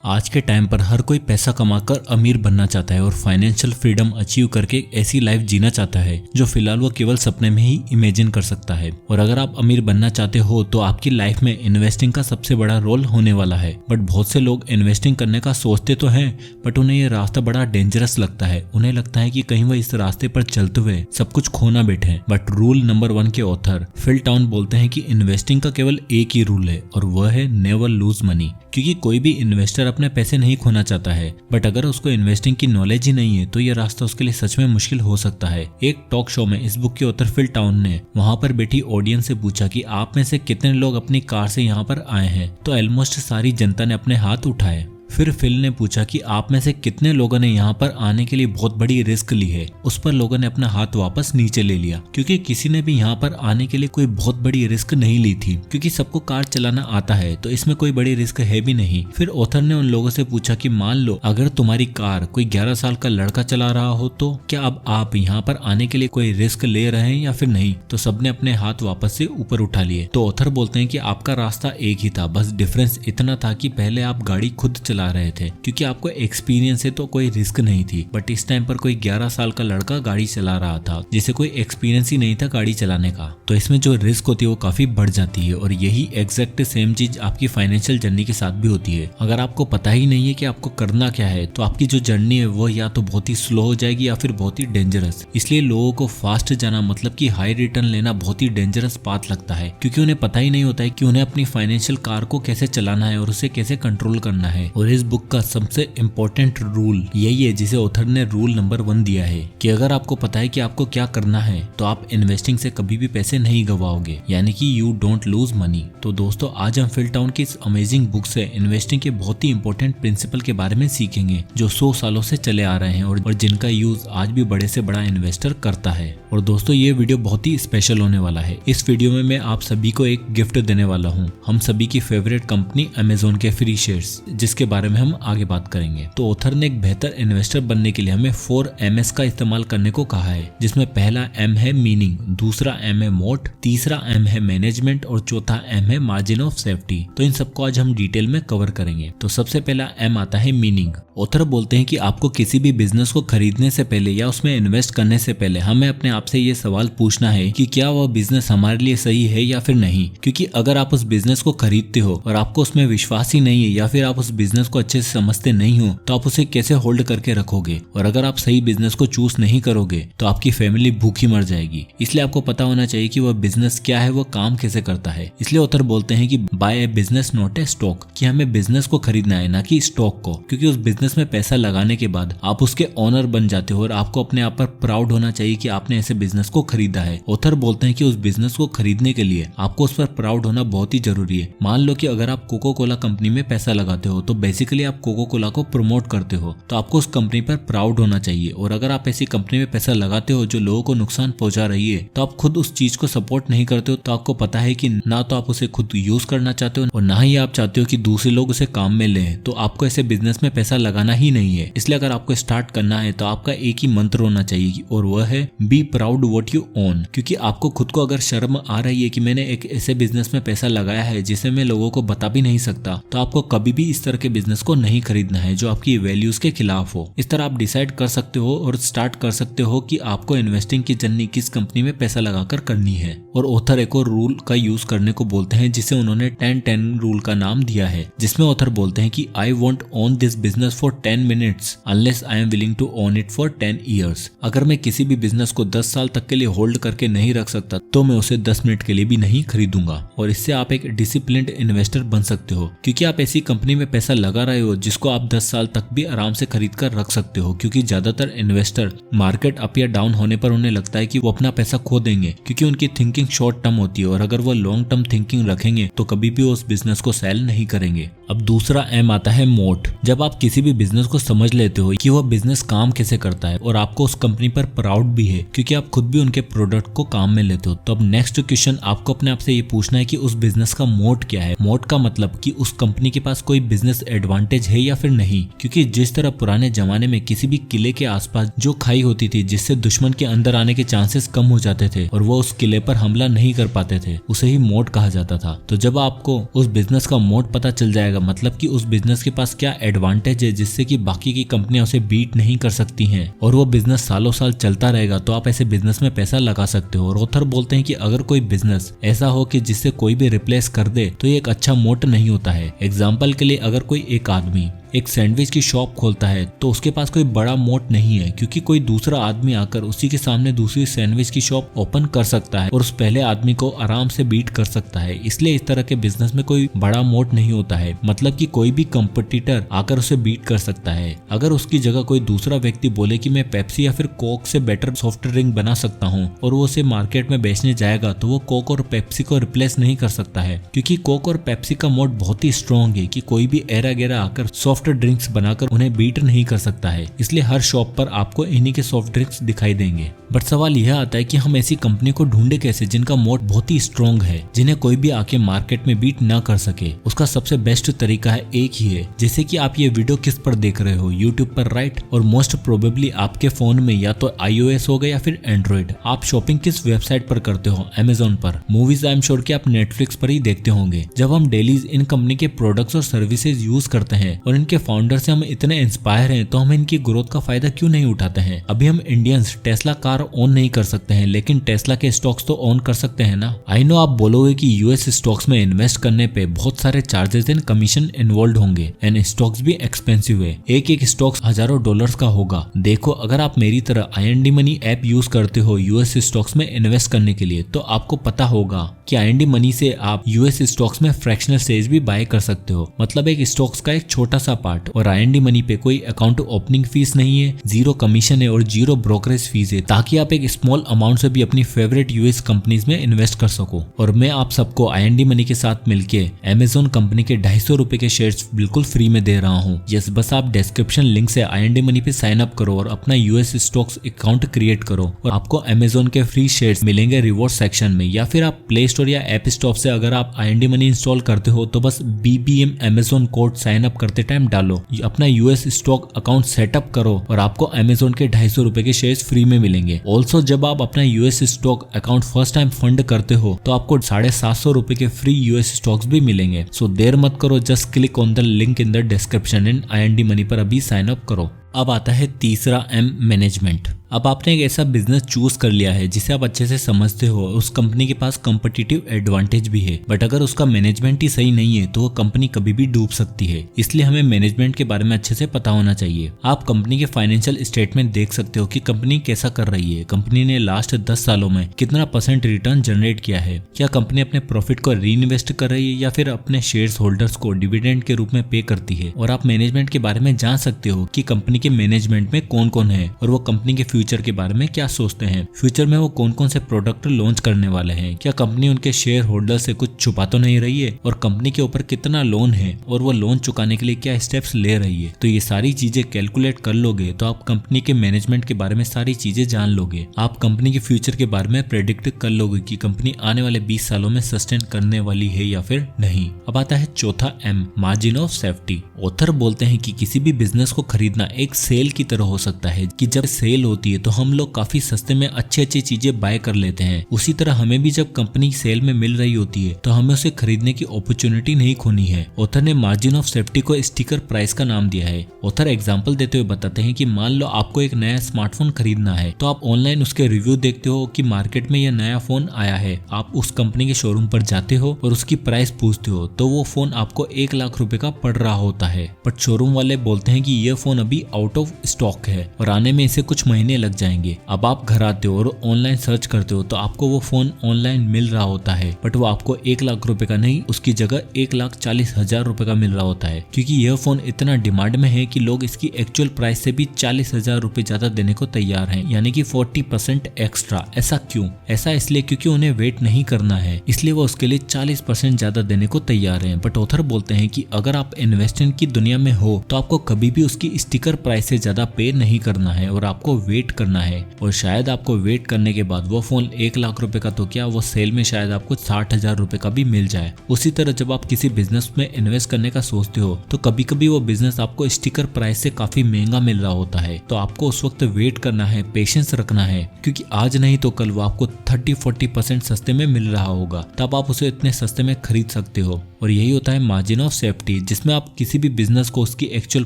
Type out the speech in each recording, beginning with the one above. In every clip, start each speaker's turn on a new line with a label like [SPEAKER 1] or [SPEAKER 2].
[SPEAKER 1] आज के टाइम पर हर कोई पैसा कमाकर अमीर बनना चाहता है और फाइनेंशियल फ्रीडम अचीव करके एक ऐसी लाइफ जीना चाहता है जो फिलहाल वो केवल सपने में ही इमेजिन कर सकता है। और अगर आप अमीर बनना चाहते हो तो आपकी लाइफ में इन्वेस्टिंग का सबसे बड़ा रोल होने वाला है। बट बहुत से लोग इन्वेस्टिंग करने का सोचते तो हैं, बट उन्हें ये रास्ता बड़ा डेंजरस लगता है। उन्हें लगता है कि कहीं वह इस रास्ते पर चलते हुए सब कुछ खो ना बैठे। बट रूल नंबर 1 के ऑथर फिल टाउन बोलते हैं कि इन्वेस्टिंग का केवल एक ही रूल है और वह है नेवर लूज मनी। क्योंकि कोई भी इन्वेस्टर अपने पैसे नहीं खोना चाहता है, बट अगर उसको इन्वेस्टिंग की नॉलेज ही नहीं है तो ये रास्ता उसके लिए सच में मुश्किल हो सकता है। एक टॉक शो में इस बुक के ऑथर फिल टाउन ने वहां पर बैठी ऑडियंस से पूछा कि आप में से कितने लोग अपनी कार से यहाँ पर आए हैं, तो ऑलमोस्ट सारी जनता ने अपने हाथ उठाए। फिर फिल ने पूछा कि आप में से कितने लोगों ने यहाँ पर आने के लिए बहुत बड़ी रिस्क ली है। उस पर लोगों ने अपना हाथ वापस नीचे ले लिया, क्योंकि किसी ने भी यहाँ पर आने के लिए कोई बहुत बड़ी रिस्क नहीं ली थी, क्योंकि सबको कार चलाना आता है तो इसमें कोई बड़ी रिस्क है भी नहीं। फिर ऑथर ने उन लोगों से पूछा कि मान लो अगर तुम्हारी कार कोई 11 साल का लड़का चला रहा हो तो क्या अब आप यहाँ पर आने के लिए कोई रिस्क ले रहे हैं या फिर नहीं? तो सबने अपने हाथ वापस से ऊपर उठा लिए। तो ऑथर बोलते हैं कि आपका रास्ता एक ही था, बस डिफरेंस इतना था कि पहले आप गाड़ी खुद चला रहे थे क्योंकि आपको एक्सपीरियंस है तो कोई रिस्क नहीं थी। बट इस टाइम पर कोई 11 साल का लड़का गाड़ी चला रहा था जिसे कोई एक्सपीरियंस ही नहीं था गाड़ी चलाने का, तो इसमें जो रिस्क होती है वो काफी बढ़ जाती है। और यही एग्जैक्ट सेम चीज आपकी फाइनेंशियल जर्नी के साथ भी होती है। अगर आपको पता ही नहीं है कि आपको करना क्या है तो आपकी जो जर्नी है वो या तो बहुत ही स्लो हो जाएगी या फिर बहुत ही डेंजरस। इसलिए लोगों को फास्ट जाना मतलब कि हाई रिटर्न लेना बहुत ही डेंजरस पाथ लगता है, क्योंकि उन्हें पता ही नहीं होता है कि उन्हें अपनी फाइनेंशियल कार को कैसे चलाना है और उसे कैसे कंट्रोल करना है। और इस बुक का सबसे इम्पोर्टेंट रूल यही है जिसे ऑथर ने रूल नंबर 1 दिया है कि अगर आपको पता है कि आपको क्या करना है तो आप इन्वेस्टिंग से कभी भी पैसे नहीं गवाओगे, यानी कि यू डोंट लूज मनी। तो दोस्तों, आज हम फिल टाउन की इस अमेजिंग बुक से इन्वेस्टिंग के बहुत ही इंपॉर्टेंट प्रिंसिपल के बारे में सीखेंगे जो 100 सालों से चले आ रहे हैं और जिनका यूज आज भी बड़े से बड़ा इन्वेस्टर करता है। और दोस्तों, ये वीडियो बहुत ही स्पेशल होने वाला है। इस वीडियो में मैं आप सभी को एक गिफ्ट देने वाला हूँ, हम सभी की फेवरेट कंपनी अमेजोन के फ्री शेयर्स, जिसके बारे में हम आगे बात करेंगे। तो ऑथर ने एक बेहतर इन्वेस्टर बनने के लिए हमें 4 Ms का इस्तेमाल करने को कहा है, जिसमें पहला M है मीनिंग, दूसरा M है मोट, तीसरा M है मैनेजमेंट और चौथा M है मार्जिन ऑफ सेफ्टी। तो इन सबको आज हम डिटेल में कवर करेंगे। तो सबसे पहला M आता है मीनिंग। ऑथर बोलते हैं कि आपको किसी भी बिजनेस को खरीदने से पहले या उसमें इन्वेस्ट करने से पहले हमें अपने आप से ये सवाल पूछना है कि क्या वह बिजनेस हमारे लिए सही है या फिर नहीं। क्योंकि अगर आप उस बिजनेस को खरीदते हो और आपको उसमें विश्वास ही नहीं है या फिर आप उस बिजनेस को अच्छे से समझते नहीं हो तो आप उसे कैसे होल्ड करके रखोगे। और अगर आप सही बिजनेस को चूज नहीं करोगे तो आपकी फैमिली भूखी मर जाएगी। इसलिए आपको पता होना चाहिए कि वह बिजनेस क्या है, वह काम कैसे करता है। इसलिए ऑथर बोलते हैं कि buy a business not a stock, कि हमें बिजनेस को खरीदना है ना कि स्टॉक को। क्योंकि उस बिजनेस में पैसा लगाने के बाद आप उसके ओनर बन जाते हो और आपको अपने आप पर प्राउड होना चाहिए कि आपने ऐसे बिजनेस को खरीदा है। ऑथर बोलते हैं कि उस बिजनेस को खरीदने के लिए आपको उस पर प्राउड होना बहुत ही जरूरी है। मान लो कि अगर आप कोको कोला कंपनी में पैसा लगाते हो तो बेसिकली आप कोको कोला को प्रमोट करते हो, तो आपको उस कंपनी पर प्राउड होना चाहिए। और अगर आप ऐसी कंपनी में पैसा लगाते हो जो लोगों को नुकसान पहुंचा रही है तो आप खुद उस चीज को सपोर्ट नहीं करते हो, तो आपको पता है कि ना तो आप उसे खुद यूज करना चाहते हो और ना ही आप चाहते हो कि दूसरे लोग उसे काम में लें। तो आपको ऐसे बिजनेस में पैसा लगाना ही नहीं है। इसलिए अगर आपको स्टार्ट करना है तो आपका एक ही मंत्र होना चाहिए और वह है be proud what you own. क्योंकि आपको खुद को अगर शर्म आ रही है कि मैंने एक ऐसे बिजनेस में पैसा लगाया है जिसे मैं लोगों को बता भी नहीं सकता, तो आपको कभी भी इस तरह के बिजनेस को नहीं खरीदना है जो आपकी वैल्यूज के खिलाफ हो। इस तरह आप डिसाइड कर सकते हो और स्टार्ट कर सकते हो कि आपको इन्वेस्टिंग की जर्नी किस कंपनी में पैसा लगाकर करनी है। और ऑथर एक और रूल का यूज करने को बोलते हैं जिसे उन्होंने 10-10 रूल का नाम दिया है, जिसमें ऑथर बोलते हैं कि I want own this business for 10 minutes unless I am willing to own it for 10 years. अगर मैं किसी भी बिजनेस को 10 साल तक के लिए होल्ड करके नहीं रख सकता तो मैं उसे 10 मिनट के लिए भी नहीं खरीदूंगा। और इससे आप एक डिसिप्लिन्ड इन्वेस्टर बन सकते हो, क्योंकि आप ऐसी कंपनी में पैसा लगा रहे हो जिसको आप 10 साल तक भी आराम से खरीद कर रख सकते हो। क्योंकि ज्यादातर इन्वेस्टर मार्केट अप या डाउन होने पर उन्हें लगता है कि वो अपना पैसा खो देंगे, क्योंकि उनकी थिंकिंग शॉर्ट टर्म होती है और अगर वो लॉन्ग टर्म थिंकिंग रखेंगे तो कभी भी उस बिजनेस को सेल नहीं करेंगे। अब दूसरा M आता है मोट। जब आप किसी भी बिजनेस को समझ लेते हो कि वह बिजनेस काम कैसे करता है और आपको उस कंपनी पर प्राउड भी है क्योंकि आप खुद भी उनके प्रोडक्ट को काम में लेते हो। तो अब नेक्स्ट क्वेश्चन आपको अपने आप से ये पूछना है कि उस बिजनेस का मोट क्या है। मोट का मतलब कि उस कंपनी के पास कोई बिजनेस एडवांटेज है या फिर नहीं, क्योंकि जिस तरह पुराने जमाने में किसी भी किले के आसपास जो खाई होती थी जिससे दुश्मन के अंदर आने के चांसेस कम हो जाते थे और वो उस किले पर हमला नहीं कर पाते थे, उसे ही मोट कहा जाता था। तो जब आपको उस बिजनेस का मोट पता चल जाएगा, मतलब कि उस बिजनेस के पास क्या एडवांटेज है जिससे कि बाकी की कंपनियां उसे बीट नहीं कर सकती हैं और वो बिजनेस सालों साल चलता रहेगा, तो आप ऐसे बिजनेस में पैसा लगा सकते हो। और ऑथर बोलते हैं कि अगर कोई बिजनेस ऐसा हो कि जिससे कोई भी रिप्लेस कर दे तो ये एक अच्छा मोट नहीं होता है। एग्जाम्पल के लिए अगर कोई एक आदमी एक सैंडविच की शॉप खोलता है तो उसके पास कोई बड़ा मोट नहीं है, क्योंकि कोई दूसरा आदमी आकर उसी के सामने दूसरी सैंडविच की शॉप ओपन कर सकता है और उस पहले आदमी को आराम से बीट कर सकता है। इसलिए इस तरह के बिजनेस में कोई बड़ा मोट नहीं होता है, मतलब कि कोई भी कंपटीटर आकर उसे बीट कर सकता है। अगर उसकी जगह कोई दूसरा व्यक्ति बोले कि मैं पेप्सी या फिर कोक से बेटर सॉफ्ट ड्रिंक बना सकता हूँ और वो उसे मार्केट में बेचने जाएगा, तो वो कोक और पेप्सी को रिप्लेस नहीं कर सकता है, क्योंकि कोक और पेप्सी का मोट बहुत ही स्ट्रॉन्ग है कि कोई भी एरा गेरा आकर सॉफ्ट ड्रिंक्स बनाकर उन्हें बीट नहीं कर सकता है। इसलिए हर शॉप पर आपको इन्हीं के सॉफ्ट ड्रिंक्स दिखाई देंगे। बट सवाल यह आता है कि हम ऐसी कंपनी को ढूंढे कैसे जिनका मोट बहुत ही स्ट्रॉन्ग है, जिन्हें कोई भी आके मार्केट में बीट न कर सके। उसका सबसे बेस्ट तरीका है एक ही है, जैसे कि आप ये वीडियो किस पर देख रहे हो, यूट्यूब पर, राइट? और मोस्ट प्रोबेबली आपके फोन में या तो iOS होगा या फिर एंड्रॉइड। आप शॉपिंग किस वेबसाइट पर करते हो? अमेजोन पर। मूवीज आई एम श्योर कि आप नेटफ्लिक्स पर ही देखते होंगे। जब हम डेली इन कंपनी के प्रोडक्ट्स और सर्विसेज यूज करते हैं और इनके फाउंडर से हम इतने इंस्पायर हैं, तो हम इनकी ग्रोथ का फायदा क्यों नहीं उठाते हैं? अभी हम इंडियंस टेस्ला कार ओन नहीं कर सकते हैं, लेकिन टेस्ला के स्टॉक्स तो ओन कर सकते हैं ना। आई नो आप बोलोगे कि यूएस स्टॉक्स में इन्वेस्ट करने पे बहुत सारे चार्जेस एंड कमीशन इन्वॉल्व होंगे एंड स्टॉक्स भी एक्सपेंसिव है। एक स्टॉक्स हजारों डॉलर्स का होगा। देखो, अगर आप मेरी तरह IND मनी ऐप यूज करते हो यूएस स्टॉक्स में इन्वेस्ट करने के लिए, तो आपको पता होगा कि IND मनी से आप यूएस स्टॉक्स में फ्रैक्शनल शेयर्स भी बाय कर सकते हो, मतलब एक स्टॉक्स का एक छोटा सा पार्ट। और IND मनी पे कोई अकाउंट ओपनिंग फीस नहीं है, 0 कमीशन है और 0 ब्रोकरेज फीस है, ताकि आप एक स्मॉल अमाउंट से भी अपनी फेवरेट यूएस कंपनीज में इन्वेस्ट कर सको। और मैं आप सबको IND मनी के साथ मिलके अमेजोन कंपनी के 250 रुपए के शेयर्स बिल्कुल फ्री में दे रहा हूँ। यस, बस आप डिस्क्रिप्शन लिंक से IND मनी पे साइन अप करो और अपना यूएस स्टॉक्स अकाउंट क्रिएट करो और आपको अमेजोन के फ्री शेयर्स मिलेंगे रिवॉर्ड सेक्शन में। या फिर आप प्ले स्टोर या ऐप स्टोर से अगर आप IND मनी इंस्टॉल करते हो तो बस BBM Amazon code sign up करते टाइम डालो, अपना यूएस स्टॉक अकाउंट सेटअप करो और आपको अमेजोन के 250 रुपए के शेयर्स फ्री में मिलेंगे। ऑल्सो जब आप अपना US stock account first time fund करते हो तो आपको 750 रुपए के फ्री यूएस स्टॉक्स भी मिलेंगे। सो देर मत करो, just click on the link in the description and IND money पर अभी साइन अप करो। अब आता है तीसरा M, मैनेजमेंट। अब आपने एक ऐसा बिजनेस चूज कर लिया है जिसे आप अच्छे से समझते हो, उस कंपनी के पास कॉम्पिटिटिव एडवांटेज भी है, बट अगर उसका मैनेजमेंट ही सही नहीं है तो वो कंपनी कभी भी डूब सकती है। इसलिए हमें मैनेजमेंट के बारे में अच्छे से पता होना चाहिए। आप कंपनी के फाइनेंशियल स्टेटमेंट देख सकते हो कि कंपनी कैसा कर रही है, कंपनी ने लास्ट 10 सालों में कितना % रिटर्न जनरेट किया है, क्या कंपनी अपने प्रॉफिट को री इन्वेस्ट कर रही है या फिर अपने शेयर होल्डर्स को डिविडेंड के रूप में पे करती है। और आप मैनेजमेंट के बारे में जान सकते हो कि कंपनी के मैनेजमेंट में कौन कौन है और वो कंपनी के फ्यूचर के बारे में क्या सोचते हैं। फ्यूचर में वो कौन कौन से प्रोडक्ट लॉन्च करने वाले हैं, क्या कंपनी उनके शेयर होल्डर से कुछ छुपा तो नहीं रही है, और कंपनी के ऊपर कितना लोन है और वो लोन चुकाने के लिए क्या स्टेप्स ले रही है। तो ये सारी चीजें कैलकुलेट कर लोगे तो आप कंपनी के मैनेजमेंट के बारे में सारी चीजें जान लोगे। आप कंपनी के फ्यूचर के बारे में प्रेडिक्ट कर लोगे कि कंपनी आने वाले 20 सालों में सस्टेन करने वाली है या फिर नहीं। अब आता है चौथा M, margin of safety. Author बोलते हैं कि किसी भी बिजनेस को खरीदना एक सेल की तरह हो सकता है कि जब सेल होती है तो हम लोग काफी सस्ते में अच्छी अच्छी चीजें बाय कर लेते हैं। उसी तरह हमें भी जब कंपनी सेल में मिल रही होती है तो हमें उसे खरीदने की अपॉर्चुनिटी नहीं खोनी है। ऑथर ने मार्जिन ऑफ सेफ्टी को स्टिकर प्राइस का नाम दिया है। ऑथर एग्जांपल देते हुए बताते हैं कि मान लो आपको एक नया स्मार्टफोन खरीदना है, तो आप ऑनलाइन उसके रिव्यू देखते हो कि मार्केट में यह नया फोन आया है। आप उस कंपनी के शोरूम पर जाते हो और उसकी प्राइस पूछते हो, तो वो फोन आपको 1 लाख रुपए का पड़ रहा होता है, बट शोरूम वाले बोलते हैं कि यह फोन अभी आउट ऑफ स्टॉक है और आने में इसे कुछ महीने लग जाएंगे। अब आप घर आते हो और ऑनलाइन सर्च करते हो तो आपको वो फोन ऑनलाइन मिल रहा होता है, बट वो आपको 1 लाख रुपए का नहीं, उसकी जगह 1,40,000 रुपए का मिल रहा होता है, क्योंकि यह फोन इतना डिमांड में है कि लोग इसकी एक्चुअल प्राइस से भी 40,000 रुपए ज्यादा देने को तैयार हैं, यानी कि 40% एक्स्ट्रा। ऐसा क्यों? ऐसा इसलिए क्योंकि उन्हें वेट नहीं करना है, इसलिए वो उसके लिए 40% ज्यादा देने को तैयार हैं। बट ऑथर बोलते हैं कि अगर आप इन्वेस्टमेंट की दुनिया में हो तो आपको कभी भी उसकी स्टिकर प्राइस से ज्यादा पे नहीं करना है और आपको वेट वेट करना है और शायद आपको वेट करने के बाद वो फोन 1 लाख रुपए का तो क्या वो सेल में शायद आपको 60,000 रुपए का भी मिल जाए। उसी तरह जब आप किसी बिजनेस में इन्वेस्ट करने का सोचते हो तो कभी कभी वो बिजनेस आपको स्टिकर प्राइस से काफी महंगा मिल रहा होता है, तो आपको उस वक्त वेट करना है, पेशेंस रखना है, क्योंकि आज नहीं तो कल वो आपको 30-40% सस्ते में मिल रहा होगा, तब आप उसे इतने सस्ते में खरीद सकते हो। और यही होता है मार्जिन ऑफ सेफ्टी, जिसमें आप किसी भी बिजनेस को उसकी एक्चुअल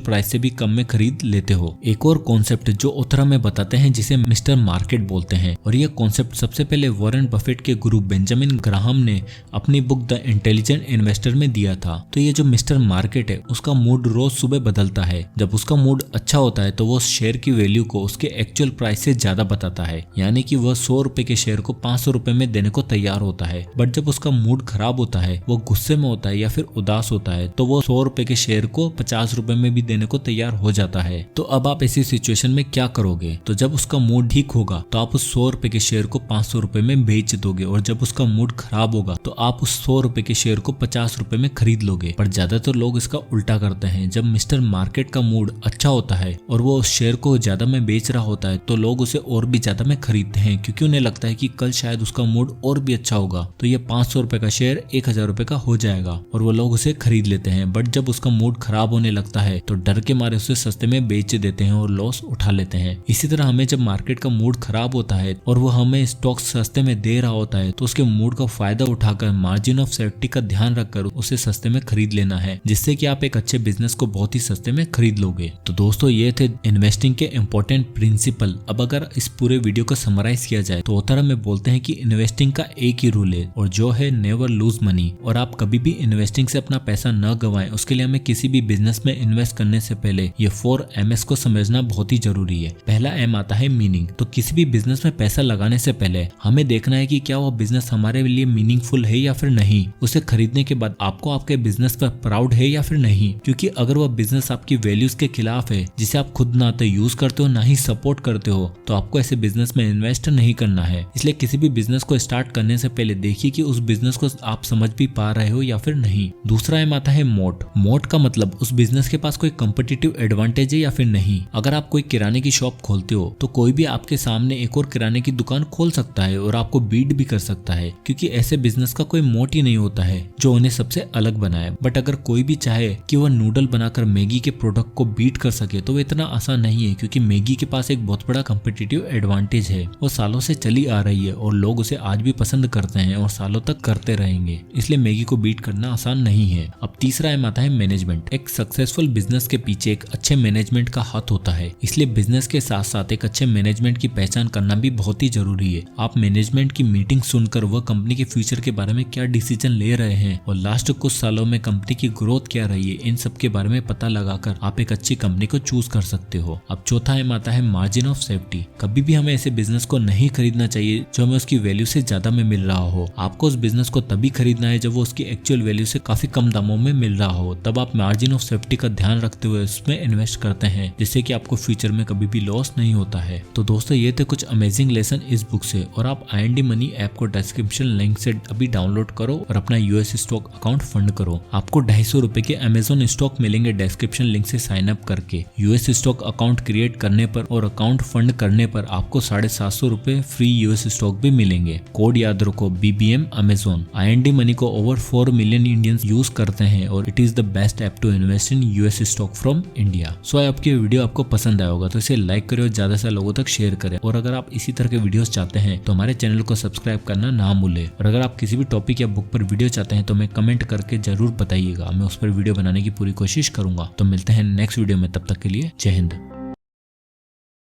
[SPEAKER 1] प्राइस से भी कम में खरीद लेते हो। एक और कॉन्सेप्ट जो ऑथर हमें बताते हैं जिसे मिस्टर मार्केट बोलते हैं, और यह कॉन्सेप्ट सबसे पहले वॉरेन बफेट के गुरु बेंजामिन ग्राहम ने अपनी बुक द इंटेलिजेंट इन्वेस्टर में दिया था। तो ये जो मिस्टर मार्केट है उसका मूड रोज सुबह बदलता है। जब उसका मूड अच्छा होता है तो वो शेयर की वैल्यू को उसके एक्चुअल प्राइस से ज्यादा बताता है, यानी कि वह 100 रुपए के शेयर को 500 रुपए में देने को तैयार होता है। बट जब उसका मूड खराब होता है, वो गुस्से में होता है या फिर उदास होता है, तो वो 100 रुपए के शेयर को 50 रुपए में भी देने को तैयार हो जाता है। तो अब आप ऐसी सिचुएशन में क्या करोगे? तो जब उसका मूड ठीक होगा तो आप उस 100 रुपए के शेयर को 500 रुपए में बेच दोगे, और जब उसका मूड खराब होगा तो आप उस 100 रुपए के शेयर को 50 रुपए में खरीद लोगे। पर ज्यादातर लोग इसका उल्टा करते हैं। जब मिस्टर मार्केट का मूड अच्छा होता है और वो उस शेयर को ज्यादा में बेच रहा होता है तो लोग उसे और भी ज्यादा में खरीदते हैं, क्योंकि उन्हें लगता है कि कल शायद उसका मूड और भी अच्छा होगा तो ये 500 रुपए का शेयर 1000 रुपए का हो जाएगा, और वो लोग उसे खरीद लेते हैं। बट जब उसका मूड खराब होने लगता है तो डर के मारे उसे सस्ते में बेच देते हैं और लॉस उठा लेते हैं। इसी तरह हमें जब मार्केट का मूड खराब होता है और वो हमें स्टॉक सस्ते में दे रहा होता है तो उसके मूड का फायदा उठाकर मार्जिन ऑफ सेफ्टी का ध्यान रखकर उसे सस्ते में खरीद लेना है, जिससे कि आप एक अच्छे बिजनेस को बहुत ही सस्ते में खरीद लोगे। तो दोस्तों ये थे इन्वेस्टिंग के इंपॉर्टेंट प्रिंसिपल। अब अगर इस पूरे वीडियो को समराइज किया जाए तो ऑथर हमें बोलते हैं कि इन्वेस्टिंग का एक ही रूल है, और जो है नेवर लूज मनी। और आप कभी भी इन्वेस्टिंग से अपना पैसा न गवाएं, उसके लिए हमें किसी भी बिजनेस में इन्वेस्ट करने से पहले ये 4 MS को समझना बहुत ही जरूरी है। पहला M आता है मीनिंग। तो किसी भी बिजनेस में पैसा लगाने से पहले हमें देखना है कि क्या वो बिजनेस हमारे लिए मीनिंगफुल है या फिर नहीं। उसे खरीदने के बाद आपको आपके बिजनेस पर प्राउड है या फिर नहीं, क्योंकि अगर वह बिजनेस आपकी वैल्यूज के खिलाफ है, जिसे आप खुद ना तो यूज करते हो ना ही सपोर्ट करते हो, तो आपको ऐसे बिजनेस में इन्वेस्ट नहीं करना है। इसलिए किसी भी बिजनेस को स्टार्ट करने से पहले देखिए कि उस बिजनेस को आप समझ भी पा रहे हो या फिर नहीं। दूसरा M आता है मोट। मोट का मतलब उस बिजनेस के पास कोई कंपटीटिव एडवांटेज है या फिर नहीं। अगर आप कोई किराने की शॉप खोलते हो तो कोई भी आपके सामने एक और किराने की दुकान खोल सकता है और आपको बीट भी कर सकता है, क्योंकि ऐसे बिजनेस का कोई मोट ही नहीं होता है जो उन्हें सबसे अलग बनाए। बट अगर कोई भी चाहे कि वह नूडल बनाकर मैगी के प्रोडक्ट को बीट कर सके तो वो इतना आसान नहीं है, क्योंकि मैगी के पास एक बहुत बड़ा कंपटीटिव एडवांटेज है। वो सालों से चली आ रही है और लोग उसे आज भी पसंद करते हैं और सालों तक करते रहेंगे, इसलिए मैगी को बीट करना आसान नहीं है। अब तीसरा M आता है मैनेजमेंट। एक सक्सेसफुल बिजनेस के पीछे एक अच्छे मैनेजमेंट का हाथ होता है, इसलिए बिजनेस के साथ साथ एक अच्छे मैनेजमेंट की पहचान करना भी बहुत ही जरूरी है। आप मैनेजमेंट की मीटिंग सुनकर वह कंपनी के फ्यूचर के बारे में क्या डिसीजन ले रहे हैं और लास्ट कुछ सालों में कंपनी की ग्रोथ क्या रही है, इन सब के बारे में पता लगाकर आप एक अच्छी कंपनी को चूज कर सकते हो। अब चौथा M आता है मार्जिन ऑफ सेफ्टी। कभी भी हमें ऐसे बिजनेस को नहीं खरीदना चाहिए जो हमें उसकी वैल्यू से ज्यादा में मिल रहा हो। आपको उस बिजनेस को तभी खरीदना है जब वो उसकी एक्चुअल वैल्यू से काफी कम दामों में मिल रहा हो, तब आप मार्जिन ऑफ सेफ्टी का ध्यान रखते हुए उसमें इन्वेस्ट करते हैं, जिससे कि आपको फ्यूचर में कभी भी लॉस नहीं होता है। तो दोस्तों ये थे कुछ अमेजिंग लेसन इस बुक से, और आप IND मनी ऐप को डिस्क्रिप्शन लिंक से अभी डाउनलोड करो और अपना US स्टॉक अकाउंट फंड करो। आपको 250 रुपए के Amazon स्टॉक मिलेंगे डिस्क्रिप्शन लिंक से साइन अप करके। US स्टॉक अकाउंट क्रिएट करने पर और अकाउंट फंड करने पर आपको 750 रुपए फ्री US स्टॉक भी मिलेंगे। कोड याद रखो BBM Amazon। IND मनी को ओवर 4 मिलियन इंडियंस यूज करते हैं और it is the best app to invest in US stock from India. So आपकी वीडियो आपको पसंद आया होगा तो इसे लाइक करें और ज्यादा से लोगों तक शेयर करें, और अगर आप इसी तरह के वीडियोस चाहते हैं तो हमारे चैनल को सब्सक्राइब करना ना भूलें। और अगर आप किसी भी टॉपिक या बुक पर वीडियो चाहते हैं तो हमें कमेंट करके जरूर बताइएगा, मैं उस पर वीडियो बनाने की पूरी कोशिश करूंगा। तो मिलते हैं नेक्स्ट वीडियो में, तब तक के लिए जय हिंद।